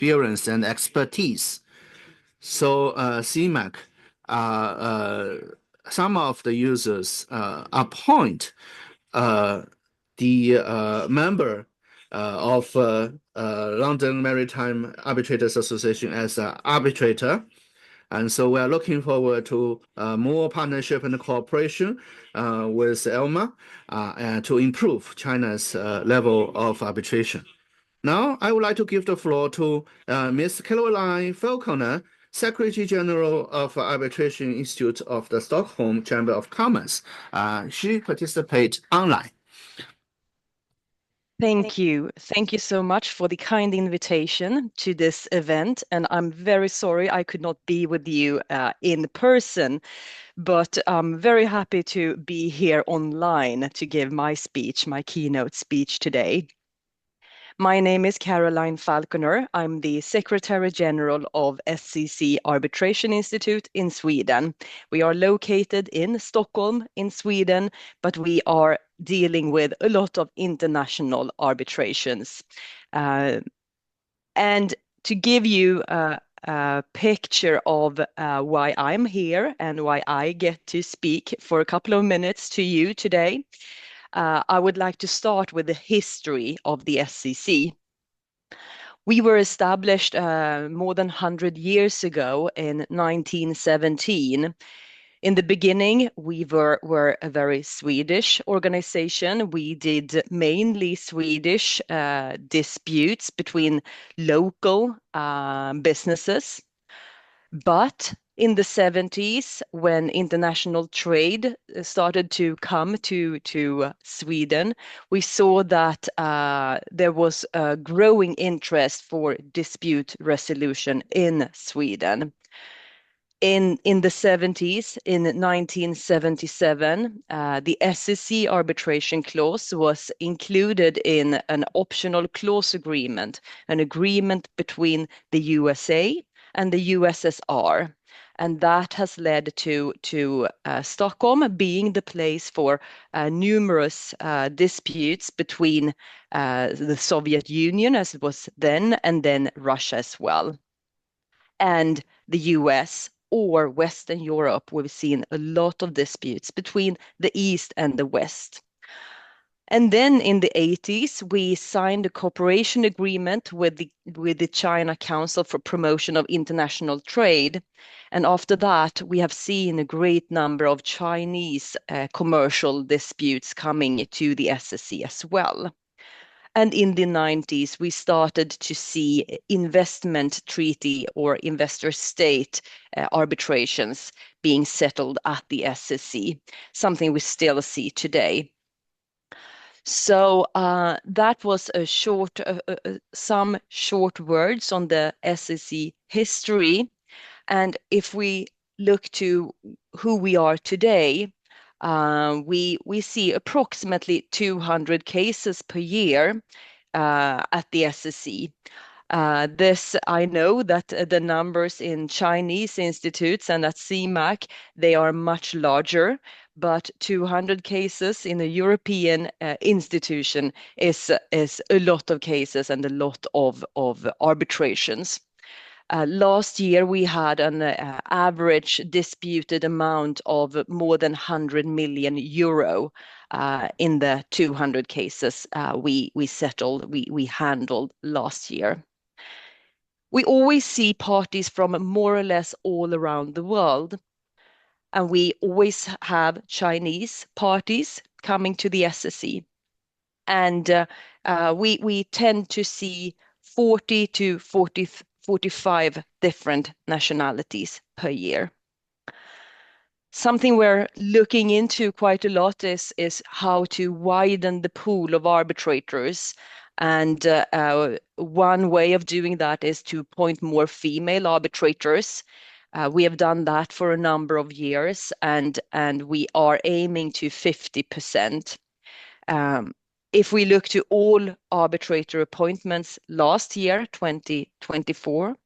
experience and expertise. So CMAC, some of the users appoint the member of London Maritime Arbitrators Association as an arbitrator. And so we are looking forward to more partnership and cooperation with ELMA and to improve China's level of arbitration. Now, I would like to give the floor to Ms. Caroline Falconer, Secretary General of Arbitration Institute of the Stockholm Chamber of Commerce. She participates online. Thank you. Thank you so much for the kind invitation to this event. And I'm very sorry I could not be with you in person, but I'm very happy to be here online to give my speech, my keynote speech today. My name is Caroline Falconer. I'm the Secretary General of SCC Arbitration Institute in Sweden. We are located in Stockholm in Sweden, but we are dealing with a lot of international arbitrations. And to give you a picture of why I'm here and why I get to speak for a couple of minutes to you today, I would like to start with the history of the SCC. We were established more than 100 years ago in 1917. In the beginning, we were a very Swedish organization. We did mainly Swedish disputes between local businesses. But in the 70s, when international trade started to come to Sweden, we saw that there was a growing interest for dispute resolution in Sweden. In the 70s, in 1977, the SCC arbitration clause was included in an optional clause agreement, an agreement between the USA and the USSR. And that has led to Stockholm being the place for numerous disputes between the Soviet Union, as it was then, and then Russia as well. And the US or Western Europe, we've seen a lot of disputes between the East and the West. And then in the 80s, we signed a cooperation agreement with the China Council for Promotion of International Trade. And after that, we have seen a great number of Chinese commercial disputes coming to the SSC as well. And in the 90s, we started to see investment treaty or investor state arbitrations being settled at the SSC, something we still see today. So that was a some short words on the SCC history. And if we look to who we are today, we see approximately 200 cases per year at the SCC. This, I know that the numbers in Chinese institutes and at CMAC, they are much larger, but 200 cases in a European institution is a lot of cases and a lot of arbitrations. Last year, we had an average disputed amount of more than 100 million euro in the 200 cases we handled last year. We always see parties from more or less all around the world, and we always have Chinese parties coming to the SSC. And we tend to see 40 to 45 different nationalities per year. Something we're looking into quite a lot is how to widen the pool of arbitrators. And one way of doing that is to appoint more female arbitrators. We have done that for a number of years, and we are aiming to 50%. If we look to all arbitrator appointments last year, 2024,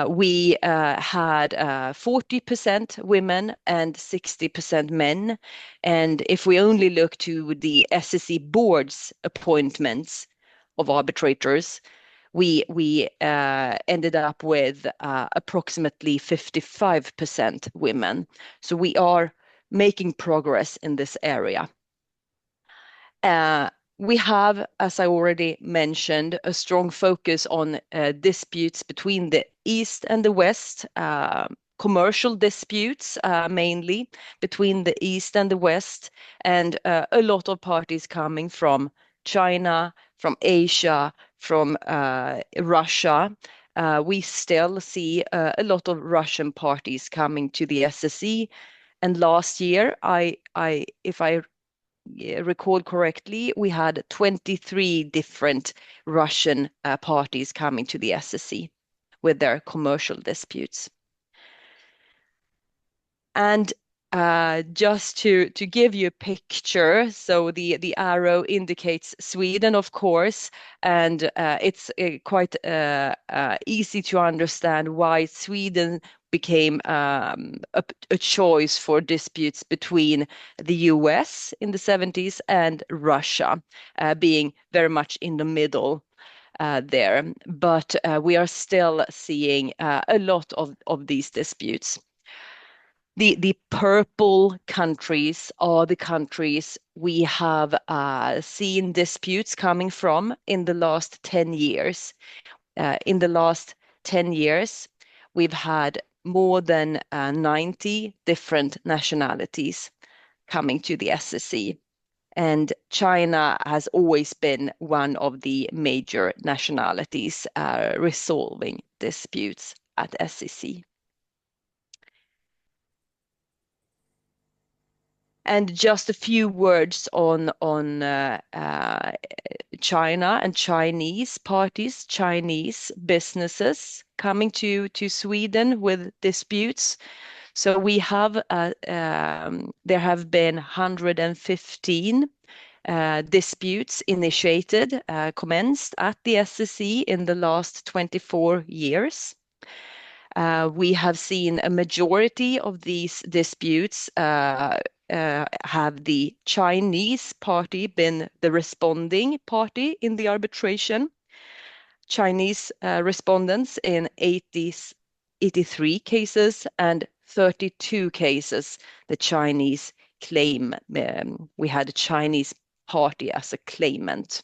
we had 40% women and 60% men. And if we only look to the SSC board's appointments of arbitrators, we ended up with approximately 55% women. So we are making progress in this area. We have, as I already mentioned, a strong focus on disputes between the East and the West, commercial disputes mainly between the East and the West, and a lot of parties coming from China, from Asia, from Russia. We still see a lot of Russian parties coming to the SSC. And last year, if I recall correctly, we had 23 different Russian parties coming to the SSC with their commercial disputes. And just to give you a picture, so the arrow indicates Sweden, of course, and it's quite easy to understand why Sweden became a choice for disputes between the US in the 70s and Russia, being very much in the middle there. But we are still seeing a lot of these disputes. The purple countries are the countries we have seen disputes coming from in the last 10 years. In the last 10 years, we've had more than 90 different nationalities coming to the SSC. And China has always been one of the major nationalities resolving disputes at SCC. And just a few words on China and Chinese parties, Chinese businesses coming to Sweden with disputes. So we have there have been 115 disputes initiated, commenced at the SSC in the last 24 years. We have seen a majority of these disputes have the Chinese party been the responding party in the arbitration. Chinese respondents in 83 cases and 32 cases, the Chinese claim. We had a Chinese party as a claimant.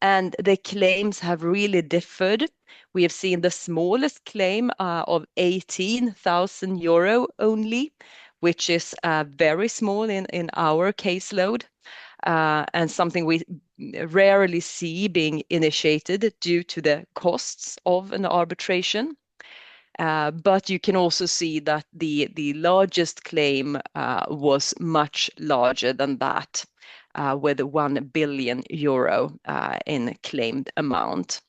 And the claims have really differed. We have seen the smallest claim of 18,000 euro only, which is very small in our caseload, and something we rarely see being initiated due to the costs of an arbitration. But you can also see that the largest claim was much larger than that, with 1 billion euro in claimed amount.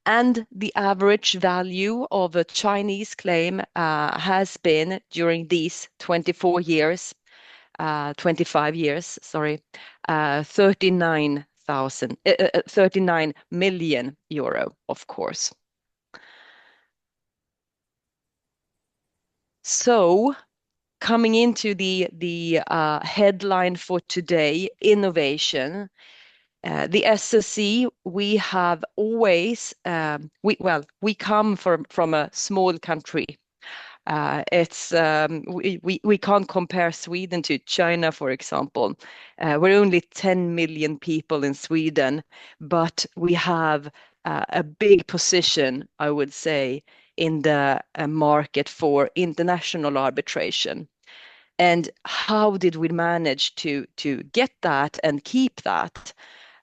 And the average value of a Chinese claim has been, during these 24 years, 25 years, sorry, 39 million euro, of course. So coming into the headline for today, innovation. The SSC, we have always, we come from a small country. We can't compare Sweden to China, for example. We're only 10 million people in Sweden, but we have a big position, I would say, in the market for international arbitration. And how did we manage to get that and keep that?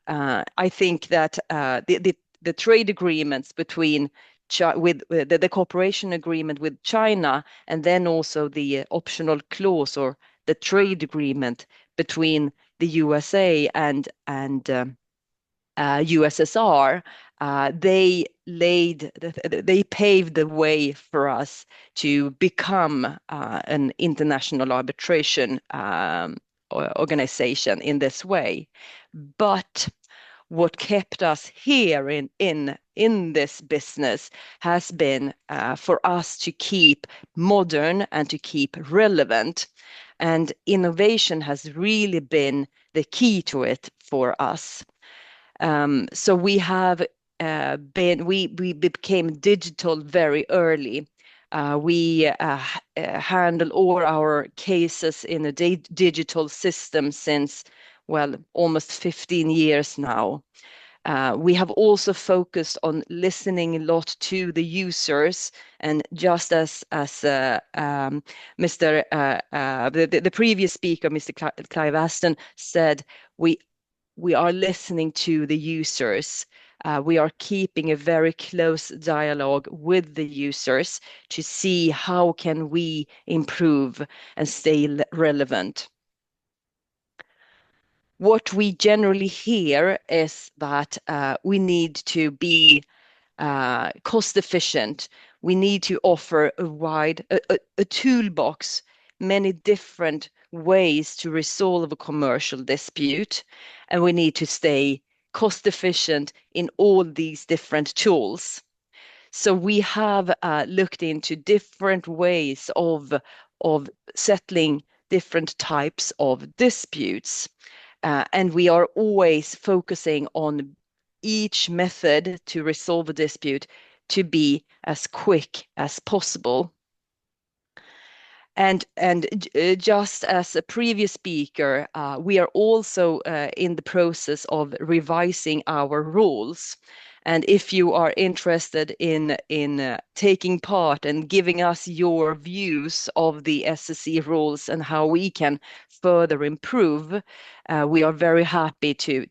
I think that the trade agreements between with the cooperation agreement with China, and then also the optional clause or the trade agreement between the USA and USSR, they paved the way for us to become an international arbitration organization in this way. But what kept us here in this business has been for us to keep modern and to keep relevant. And innovation has really been the key to it for us. So we have we became digital very early. We handle all our cases in a digital system since, well, almost 15 years now. We have also focused on listening a lot to the users, and just as Mr. The previous speaker, Mr. Clive Aston, said, we are listening to the users. We are keeping a very close dialogue with the users to see how can we improve and stay relevant. What we generally hear is that we need to be cost efficient. We need to offer a toolbox, many different ways to resolve a commercial dispute, and we need to stay cost efficient in all these different tools. So we have looked into different ways of settling different types of disputes. And we are always focusing on each method to resolve a dispute to be as quick as possible. And just as a previous speaker, we are also in the process of revising our rules. And if you are interested in taking part and giving us your views of the SCC rules and how we can further improve, we are very happy to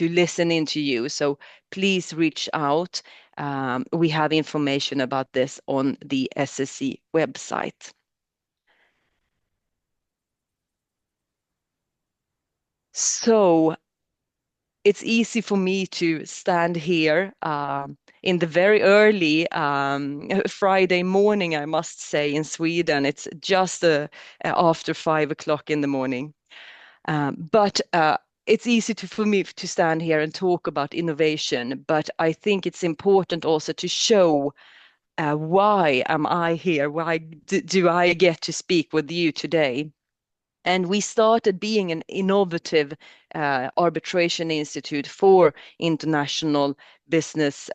listen into you. So please reach out. We have information about this on the SCC website. So it's easy for me to stand here in the very early Friday morning, I must say, in Sweden. It's just after 5 o'clock in the morning. But it's easy for me to stand here and talk about innovation, but I think it's important also to show why am I here? Why do I get to speak with you today? And we started being an innovative arbitration institute for international businesses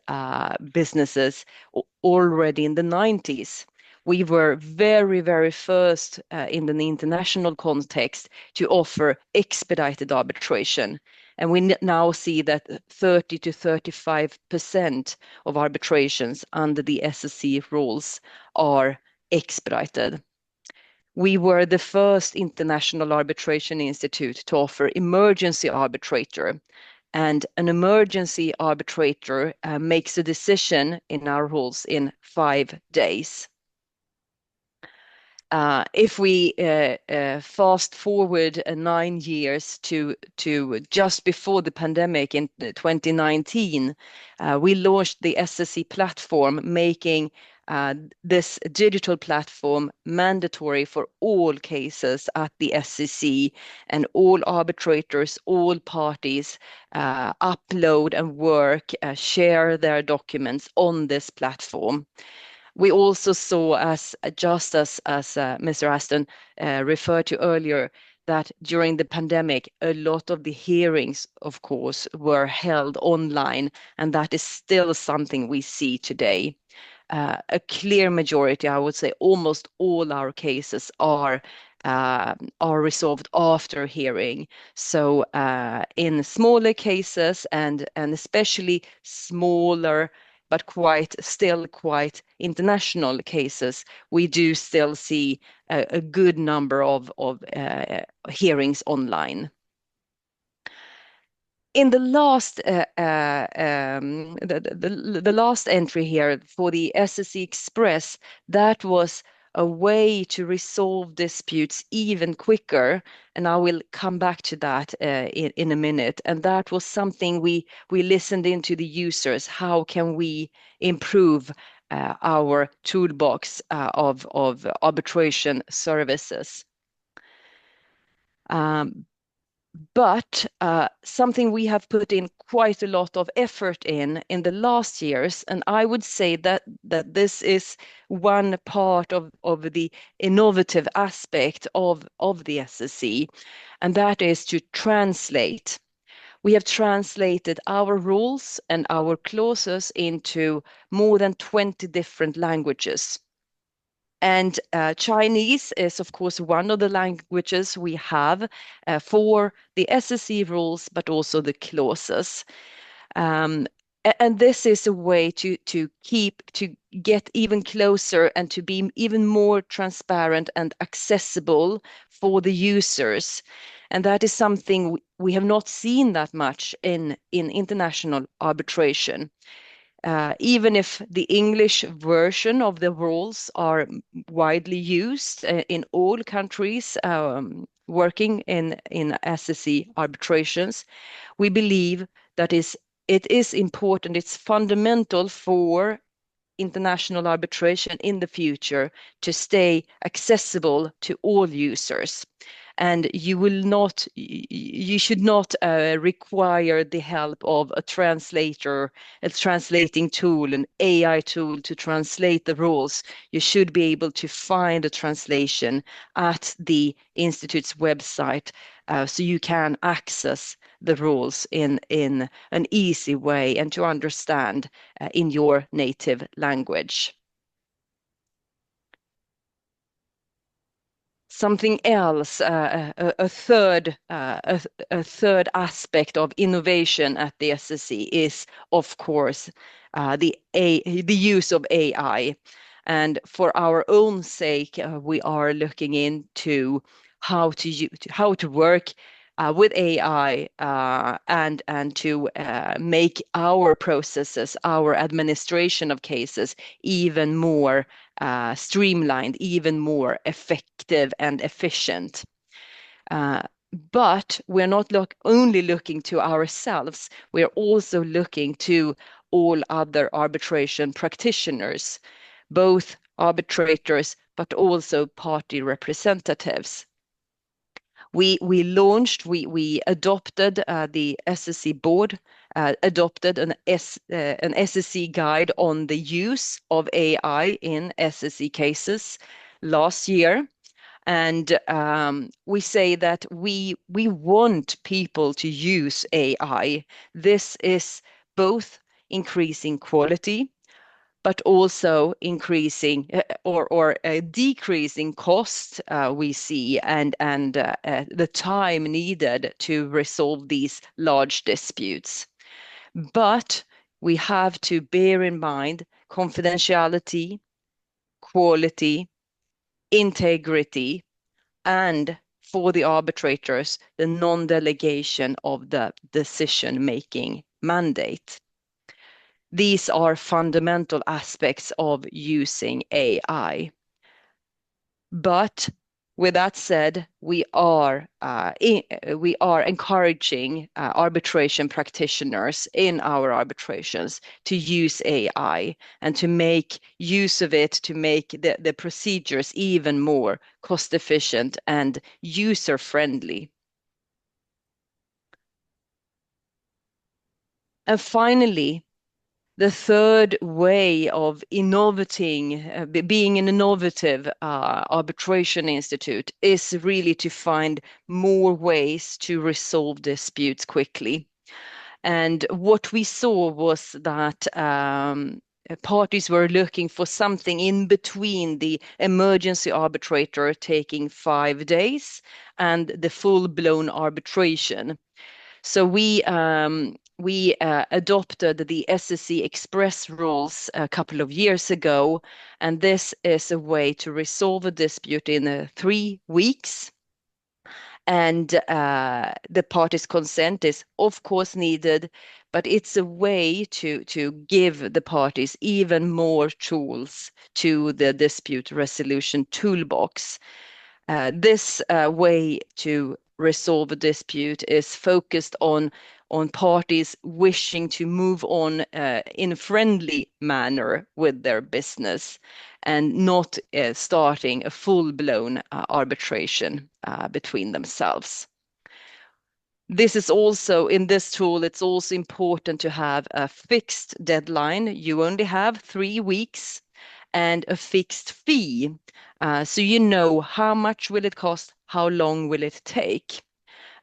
already in the 90s. We were very, very first in the international context to offer expedited arbitration. And we now see that 30 to 35% of arbitrations under the SSC rules are expedited. We were the first international arbitration institute to offer emergency arbitrator. And an emergency arbitrator makes a decision in our rules in 5 days. If we fast forward 9 years to just before the pandemic in 2019, we launched the SSC platform, making this digital platform mandatory for all cases at the SCC, and all arbitrators, all parties upload and work, share their documents on this platform. We also saw, just as Mr. Aston referred to earlier, that during the pandemic, a lot of the hearings, of course, were held online, and that is still something we see today. A clear majority, I would say almost all our cases are resolved after hearing. So in smaller cases and especially smaller but still quite international cases, we do still see a good number of hearings online. In the last the last entry here for the SSC Express, that was a way to resolve disputes even quicker, and I will come back to that in a minute. And that was something we listened into the users. How can we improve our toolbox of arbitration services? But something we have put in quite a lot of effort in the last years, and I would say that this is one part of the innovative aspect of the SSC, and that is to translate. We have translated our rules and our clauses into more than 20 different languages. And Chinese is, of course, one of the languages we have for the SCC rules, but also the clauses. And this is a way to get even closer and to be even more transparent and accessible for the users. And that is something we have not seen that much in international arbitration. Even if the English version of the rules are widely used in all countries working in SCC arbitrations, we believe that it is important, it's fundamental for international arbitration in the future to stay accessible to all users. And you should not require the help of a translator, a translating tool, an AI tool to translate the rules. You should be able to find a translation at the Institute's website so you can access the rules in an easy way and to understand in your native language. Something else, a third aspect of innovation at the SCC is, of course, the use of AI. And for our own sake, we are looking into how to work with AI and to make our processes, our administration of cases, even more streamlined, even more effective and efficient. But we're not only looking to ourselves, we're also looking to all other arbitration practitioners, both arbitrators, but also party representatives. We adopted the SSC board adopted an SSC guide on the use of AI in SSC cases last year. And we say that we want people to use AI. This is both increasing quality, but also increasing or decreasing cost we see and the time needed to resolve these large disputes. But we have to bear in mind confidentiality, quality, integrity, and for the arbitrators, the non-delegation of the decision-making mandate. These are fundamental aspects of using AI. But with that said, we are encouraging arbitration practitioners in our arbitrations to use AI and to make use of it to make the procedures even more cost efficient and user friendly. And finally, the third way of being an innovative arbitration institute is really to find more ways to resolve disputes quickly. And what we saw was that parties were looking for something in between the emergency arbitrator taking 5 days and the full-blown arbitration. So we adopted the SCC Express rules a couple of years ago, and this is a way to resolve a dispute in 3 weeks. And the party's consent is, of course, needed, but it's a way to give the parties even more tools to the dispute resolution toolbox. This way to resolve a dispute is focused on parties wishing to move on in a friendly manner with their business and not starting a full-blown arbitration between themselves. This is also, in this tool, it's also important to have a fixed deadline. You only have 3 weeks and a fixed fee. So you know how much will it cost, how long will it take.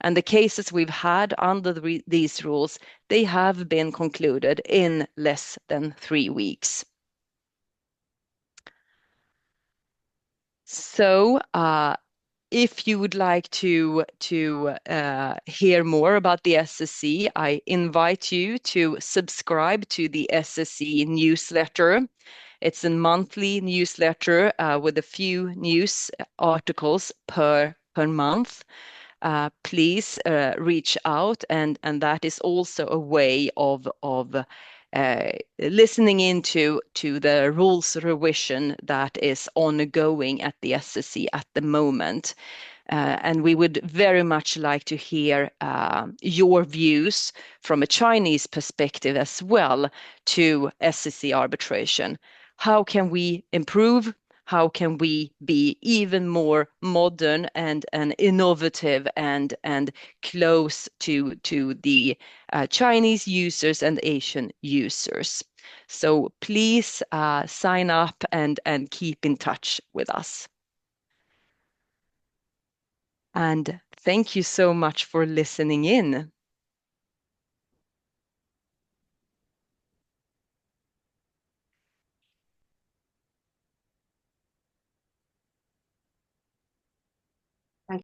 And the cases we've had under these rules, they have been concluded in less than 3 weeks. So if you would like to hear more about the SCC, I invite you to subscribe to the SCC newsletter. It's a monthly newsletter with a few news articles per month. Please reach out, and that is also a way of listening into the rules revision that is ongoing at the SCC at the moment. And we would very much like to hear your views from a Chinese perspective as well to SCC arbitration. How can we improve? How can we be even more modern and innovative and close to the Chinese users and Asian users? So please sign up and keep in touch with us. And thank you so much for listening in.